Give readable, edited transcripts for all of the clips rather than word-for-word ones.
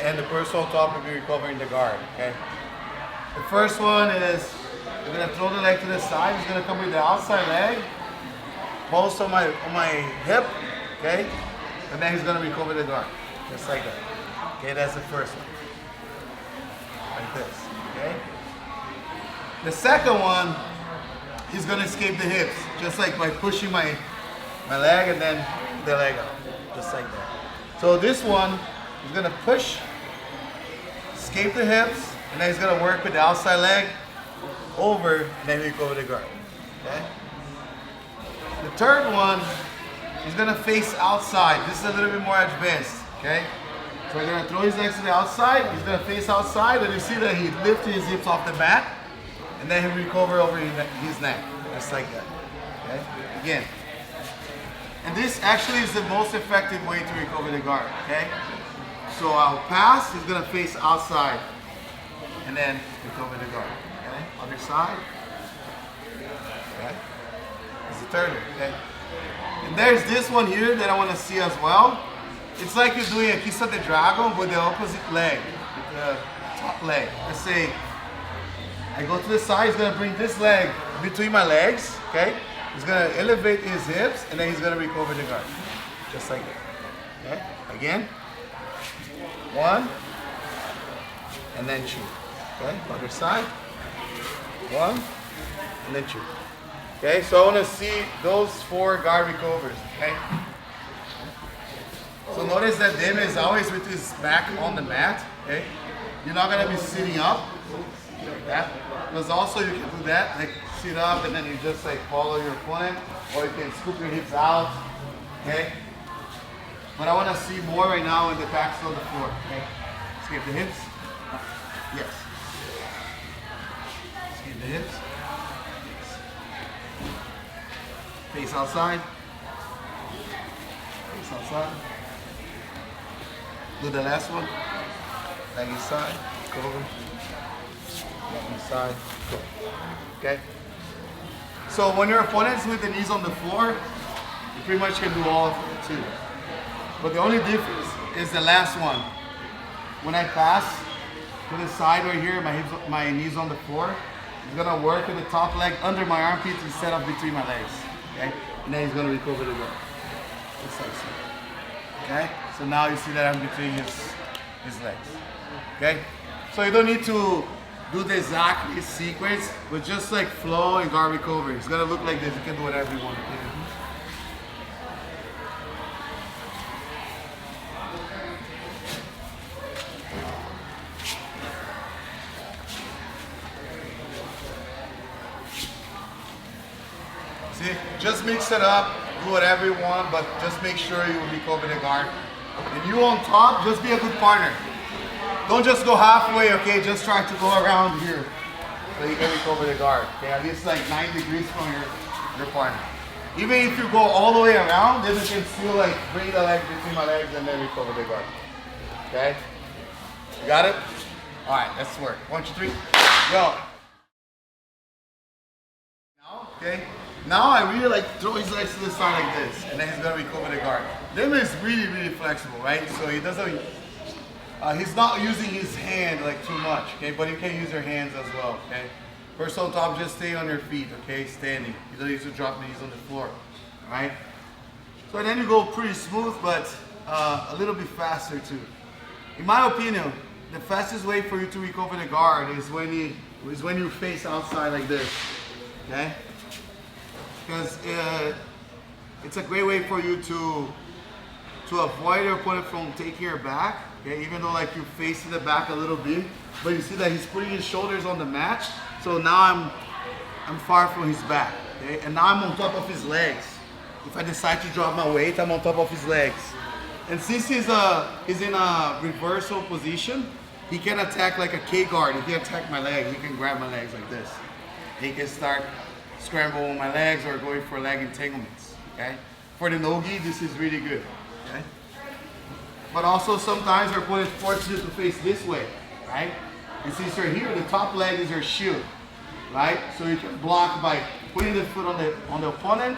and the person on top will be recovering the guard, okay? The first one is, I'm gonna throw the leg to the side. He's gonna come with the outside leg, post on my hip, okay? And then he's gonna recover the guard, just like that. Okay, that's the first one. Like this, okay? The second one, he's gonna escape the hips, just like by pushing my leg and then the leg out, just like that. So this one, he's gonna push, escape the hips, and then he's gonna work with the outside leg over, and then recover the guard, okay? The third one, he's gonna face outside. This is a little bit more advanced, okay? So we're gonna throw his legs to the outside, he's gonna face outside, and you see that he lifted his hips off the mat, and then he recover over his neck, just like that, okay? Again. And this actually is the most effective way to recover the guard, okay? So I'll pass, he's gonna face outside, and then recover the guard, okay? Other side, okay? That's the third one, okay? And there's this one here that I wanna see as well. It's like you're doing a kiss of the dragon with the opposite leg, with the top leg. Let's say, I go to the side, he's gonna bring this leg between my legs, okay? He's gonna elevate his hips, and then he's gonna recover the guard. Just like that, okay? Again, one, and then two, okay? Other side, one, and then two. Okay, so I wanna see those 4 guard recovers, okay? So notice that Dim is always with his back on the mat, okay? You're not gonna be sitting up, like that. Because also you can do that, like sit up and then you just like follow your opponent, or you can scoop your hips out, okay? But I want to see more right now when the back's on the floor, okay? Escape the hips, yes. Escape the hips, face outside, face outside. Do the last one, leg inside, cover. Inside, okay? So when your opponent's with the knees on the floor, you pretty much can do all of it too. But the only difference is the last one. When I pass to the side right here, my knees on the floor, he's gonna work with the top leg under my armpits instead of between my legs, okay? And then he's gonna recover the guard, just like so, okay? So now you see that I'm between his legs, okay? So you don't need to do the exact sequence, but just like flow and guard recovery. It's gonna look like this. You can do whatever you want to do. See, just mix it up, do whatever you want, but just make sure you recover the guard. And you on top, just be a good partner. Don't just go halfway, okay? Just try to go around here so you can recover the guard. Okay, at least like 9 degrees from your partner. Even if you go all the way around, then you can still like bring the leg between my legs and then recover the guard. Okay? You got it? All right, let's work. 1, 2, 3, go. Now, okay? Now I really like throw his legs to the side like this, and then he's gonna recover the guard. Dim is really, really flexible, right? So he doesn't. He's not using his hand like too much, okay? But you can use your hands as well, okay? First on top, just stay on your feet, okay? Standing. You don't need to drop knees on the floor, all right? So then you go pretty smooth, but a little bit faster too. In my opinion, the fastest way for you to recover the guard is when you face outside like this, okay? Because it's a great way for you to avoid your opponent from taking your back. Okay, even though like you're facing the back a little bit, but you see that he's putting his shoulders on the mat. So now I'm far from his back. Okay, and now I'm on top of his legs. If I decide to drop my weight, I'm on top of his legs. And since he's in a reversal position, he can attack like a K guard. He can attack my leg. He can grab my legs like this. He can start scrambling my legs or going for leg entanglements. Okay, for the no-gi, this is really good. Okay. But also sometimes our opponent forces you to face this way, right? And since you're here, the top leg is your shield, right? So you can block by putting the foot on the opponent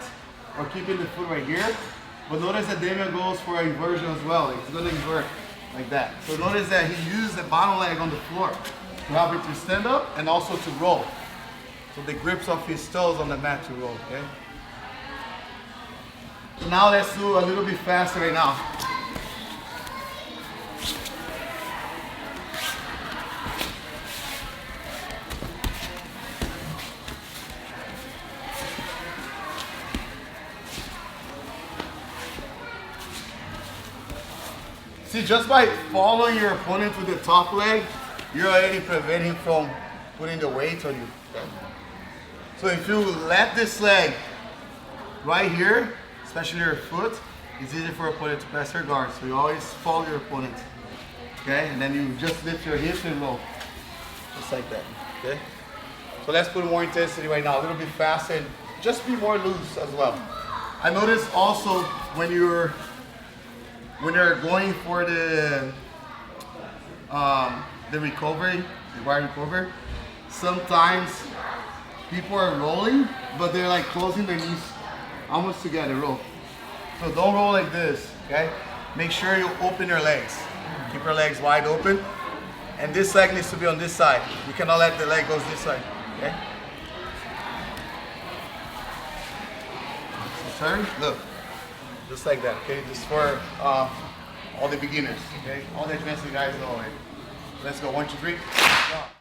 or keeping the foot right here. But notice that Damien goes for an inversion as well. He's gonna invert, like that. So notice that he used the bottom leg on the floor to help it to stand up and also to roll. So the grips of his toes on the mat to roll, okay? So now let's do a little bit faster right now. See, just by following your opponent with the top leg, you're already preventing from putting the weight on you. Okay? So if you let this leg right here, especially your foot, it's easy for your opponent to pass your guard. So you always follow your opponent. Okay? And then you just lift your hips and roll. Just like that. Okay? So let's put more intensity right now, a little bit faster, and just be more loose as well. I noticed also when you're going for the recovery, the wide recovery, sometimes people are rolling, but they're like closing their knees almost together, roll. So don't roll like this, okay? Make sure you open your legs. Keep your legs wide open. And this leg needs to be on this side. You cannot let the leg go this side, okay? So turn, look. Just like that, okay? Just for all the beginners, okay? All the advanced guys know it. Let's go, 1, 2, 3. Go.